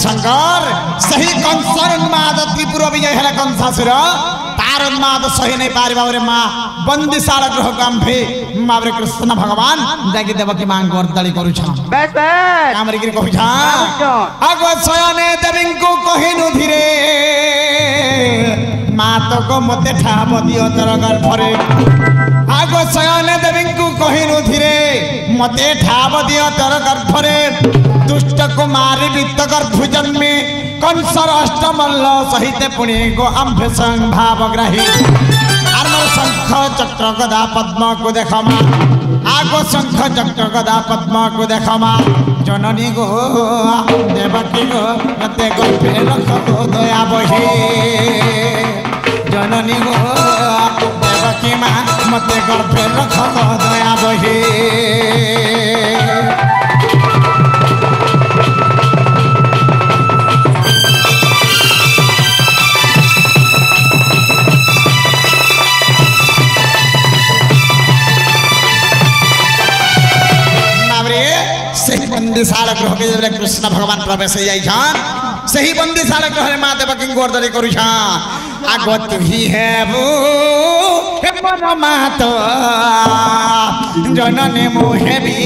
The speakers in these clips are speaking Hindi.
शंकर सही कंसर उन्माद त्रिपुर विजय है कंसासुर तार उन्माद सही नहीं पारि बाबरे माँ बंदिशाला ग्रह काम्भे माबरे कृष्ण भगवान जाके देवकी मां गर्दली करू छा बेस बेस कामरी गिर कहू छा आगो सयने देवींको कहिनु धीरे मां तो को मते ठाब दियो तर गर्भरे आगो सयने देवींको कहिनु धीरे मते ठाब दियो तर गर्भरे दुष्ट कुमारी वित्त गर्भ जन्मे कंसर अष्टमल्ल सहित पुणे गो अम्भे संभावग्राही आर्नो शंख चक्र गदा पद्म को देखमा आगो शंख चक्र गदा पद्म को देखमा जननी गो देवकी गो मते गर्भे रखो दया बहे जननी गो देवकी मां मते गर्भे रखो दया बहे बंदिशाला ग्रह के जब कृष्ण भगवान प्रवेश हो जाई छान सही बंदिशाला ग्रह रे मां देवकी गोरदरी करू छान आगो तू ही है वो हे परमात्मा जननी मोहे भी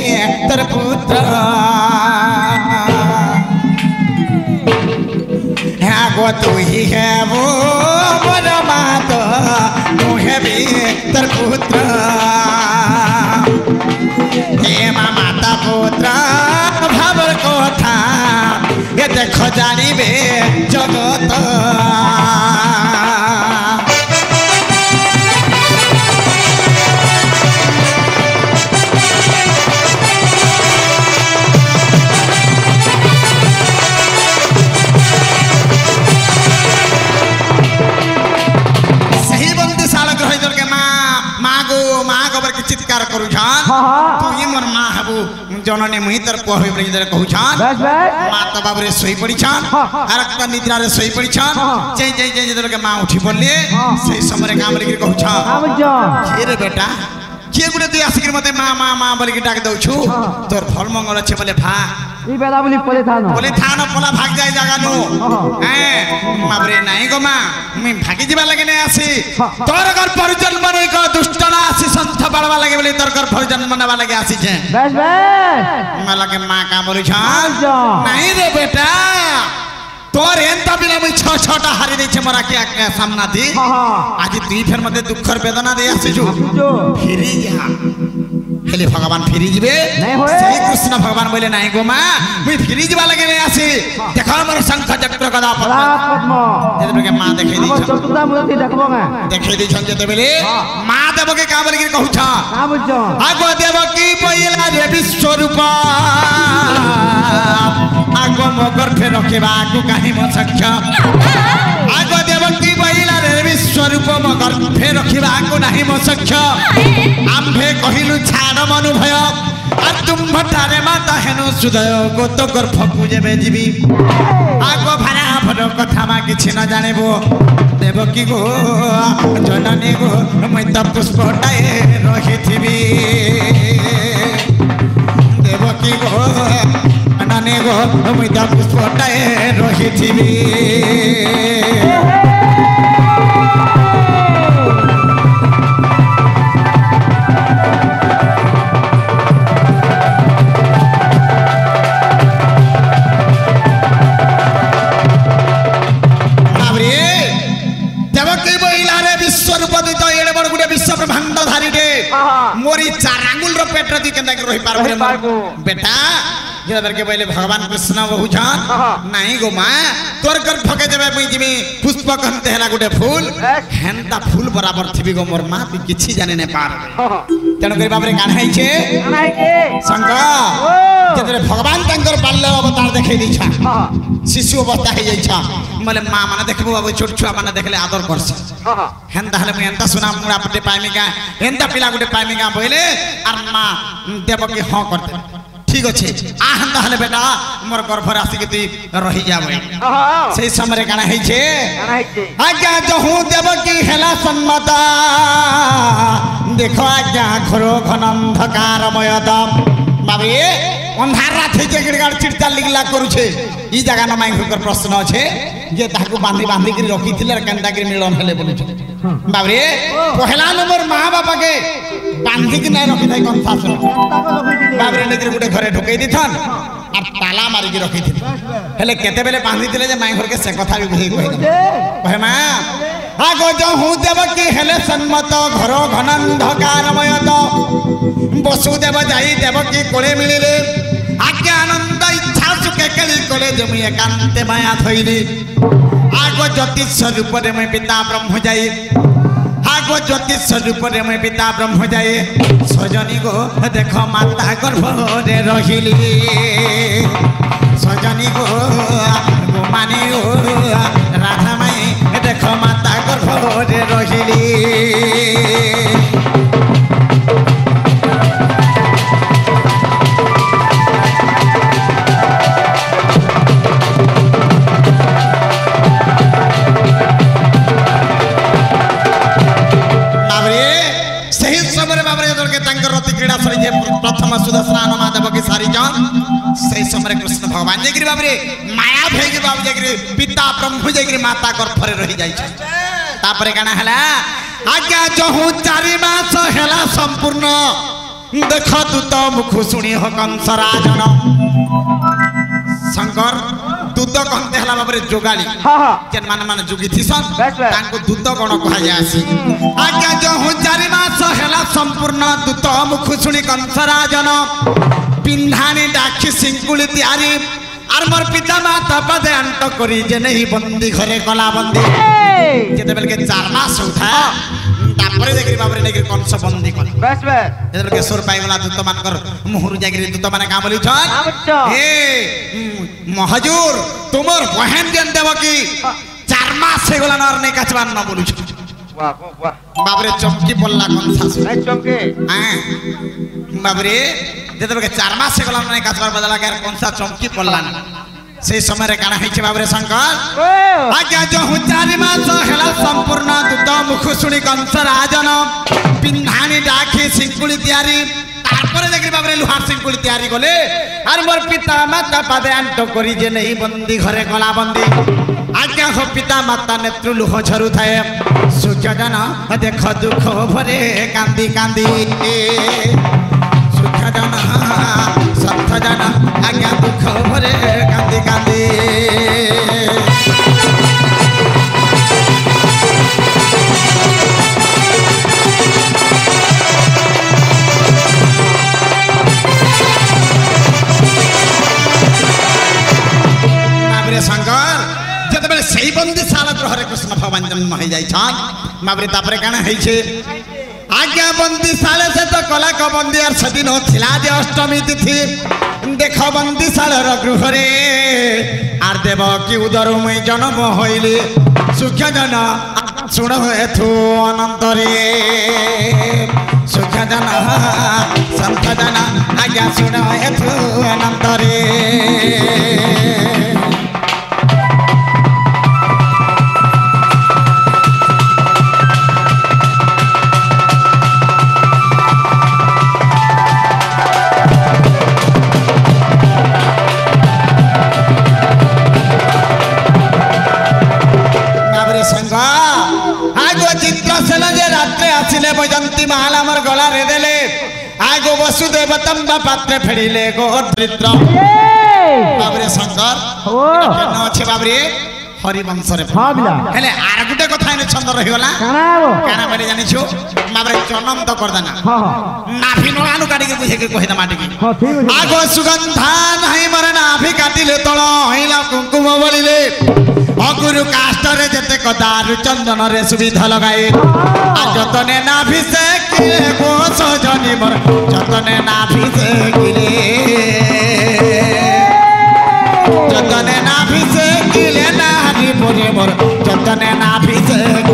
तर पुत्र आगो तू ही है वो परमात्मा मोहे भी तर पुत्र हे माता पुत्र भावर कथा ये देख जानिबे जगत सही बंदिशाला ग्रह के माँ गो चित्कार करू छान तू ही मोर माँ हबू जननी मुही तर पुआ होई बली जरे कहू छान माता बाबरे सोई पड़ी छान आरक्ता निद्रा रे सोई पड़ी छान जय जय जय जदर के माँ उठी बोलले सही समय काम लिखि कहू छान के रे बेटा के गुडे तू आसिक मते माँ माँ माँ बोली के डाक दउ छु तोर फल मंगल छे बोले भा ई बेला बोली पले थानो पला भाग जाय जागा नु हैं माबरे नाही गो माँ मैं भागी जीवा लगे नहीं आसी तोर घर परिजन बने को दुष्टना आसी संथ बड़वा लगे बोले तोर घर परिजन बनवा लगे आसी छे बेस बेस मला के माँ का बोली छान नहीं रे बेटा तोर एंता बिना मैं छ छटा हारी दे छे मरा के सामना थी आज तू फिर मते दुखर वेदना दे आसी छु फिरी जा हेले भगवान फिरी जीवे सही कृष्ण भगवान बोले नहीं गो माँ मैं फिरी जीवा लगे नहीं आसी देखो मोर शंख चक्र गदा पद्म जेते के माँ देखे दी चतुर्धा मूर्ति देखबो गा देखे दी छन जेते बेले माँ देव के का बोले के कहू छ का बुझो आगो देवकी पहिला रे विश्व रूप आगो मगर फेर रखेबा को काहे म सख्य आगो देवकी पहिला रे विश्व रूप मगर फेर रखेबा को नाही म सख्य आम्भे कहिलु छाड़ मनु भय आ तुम भटारे माता हेनु सुदय को तो कर फकु जेबे जीवी आगो भाना भर कथा मा किछि न जानेबो देवकी गो जननी गो मैं त पुष्पटाए रहिथिबी देवकी गो जननी गो मैं त पुष्पटाए रहिथिबी मोरी चारांगुल रो पेट रति केंदा के रही पारबो बेटा जेबर के पहले भगवान कृष्ण बहु जान नहीं गो माँ तोर कर फके देबे मुई जिमी पुष्प कहते हला गुटे फूल हेंता फूल बराबर थिबी गो मोर माँ तू किछि जाने ने पार तेणु करी बाबरे गाना है छे शंकर जेतरे भगवान तंकर बाल्य अवतार देखै दी छा शिशु अवस्था है जाई छा मले माँ माने देखबो बाबू छोट छुआ माने देखले आदर करछ हेंता हले मुई हेंता सुना मुड़ा पटे पाइमिका हेंता पिला गुटे पाइमिका बोले आर माँ देवकी हां करते ठीक अच्छे आहंदा हले बेटा मोर गर्भ राशि के तू रही जाबे सही समय रे गाना है छे आज्ञा जहू देवकी हेला सम्मता देखो आज्ञा घरो घन अंधकारमय दम बाबे अंधार रात है गिड़गाड़ चिड़चार लिगला करूछे ई जगह न माइक कर प्रश्न अछि जे ताकू बांधी बांधी के रखी थिले केंदा के मिलन हेले बोलुछ बाबरे पहला नंबर मां बापा के बांधी के नै रखी थाई कोन सासुर बाबरे ने गुटे घरे ढोकई दिथन और ताला मारी के रखी थी हेले केते बेले बांधी थिले जे माई घर के से कथा भी बुझे कहे मां आगो जो हूँ देवकी हेले सन्मत घर घनंधकारमय तो वसुदेव जाई देवकी कोले मिलिले आज्ञा आनंद इच्छा सुखे केली कोले जमि एकांते माया थईली आगो ज्योतिष स्वरूप रे मैं पिता ब्रह्म जाई आगो ज्योतिष स्वरूप रे मैं पिता ब्रह्म जाई सजनी गो देख माता गर्भ रे रहिली सजनी गो गोमानी गो राधा माई देख माता गर्भ रे रहिली प्रथम सुदर्शन माधव के सारी जान से समय कृष्ण भगवान जगरी बाबरे माया भेगी बाब जगरी पिता ब्रह्म जगरी माता गर्भ रे रही जाई छ तापरे काना हला आज्ञा जहु 4 मास हेला संपूर्ण देख तू तो मुख सुनी हो कंस राजन शंकर दूत कहते हला बाबरे जोगाली केन मान जोगी थिसन तांको दूत गण कहा जासी आज्ञा जहु 4 मास हेला संपूर्ण दूत मुख सुनी कंस राजन पिंधानी डाकी सिंकुली तैयारी आर मोर पिता माता पदे अंत करी जे नहीं बंदी घरे कला बंदी जेते बेल के 4 मास उठा तापरे देखि बाबरे नेगि कंस बंदी कर बस बस जेते बेल के सोर पाई गला दूत मान कर मुहुर जागिरी दूत माने का बोली छ हे महजूर तुमर बहन जन देवकी 4 मास से गला नर नहीं कचवान न बोलु छ वाह वाह बाबरे चमकी पल्ला कंस नहीं चमके हां बाबरे जेते बेल के 4 मास से गला नहीं कचवार बदला के कंसा चमकी पल्ला से समय रे काना हिचे बाबरे शंकर आज्ञा जो 4 मास हेला संपूर्ण दूत मुख सुनी कंस राजन पिंधानी डाकी सिंकुली तैयारी तारपरे देखि बाबरे लुहार सिंकुली तैयारी गले आर मोर पिता माता पादे अंत करी जे नहीं बंदी घरे कला बंदी आज्ञा हो पिता माता नेत्र लुह झरु थाए सुजन देख दुख भरे कांदी कांदी सुजन सत्थजन आज्ञा दुख भरे कांदी कांदी शंकर जत बेले सही बंदी साल हरे कृष्ण भगवान जन्म हो जाई छन माबरे तापरे काना है छे आज्ञा बंदी साले से तो कला क बंदी आर सदिन थिला जे अष्टमी तिथि देख बंदी साल र गृह रे आर देव की उदर मई जन्म होइले सुख्य जन सुण हेथु अनंत रे सुख्य जन संत जन आज्ञा सुण हेथु अनंत रे आगो चित्रसेन जे रात्रे आसिले बजंती महाल हमर गला रे देले आगो वसुदेव तंबा पात्रे फेडिले गो दरिद्र बाबरे शंकर केन अछि बाबरे हरिवंश रे हेले आर गुटे कथा ने छंद रहि गला काना बले जानि छु बाबरे जन्म तो कर देना नाभि नळानु काटी के बुझे के कहि द माटी की आगो सुगंधा नाही मरे नाभि काटिले तळ हइला कुंकुम बलिले अगुरु काष्ट रे जते कदारु चंदन रे सुविधा लगाए जतने नाभिषेक गो सजनी मोर जतने नाभिषेक जतने नाभिषेक नारी मोरे मोर जतने नाभिषेक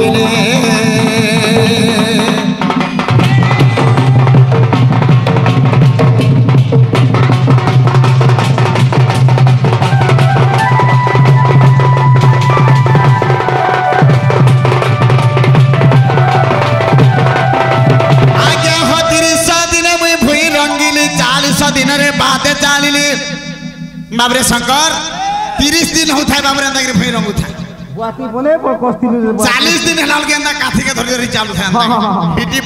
40 दिन रे बाते चालिले बाबरे शंकर 30 दिन होथाय बाबरे अंदा के भई रंगु था बुआती बोले पर कोस्ती 40 दिन हलाल के अंदा काठी के धरि धरि चालू था हाँ। पिटी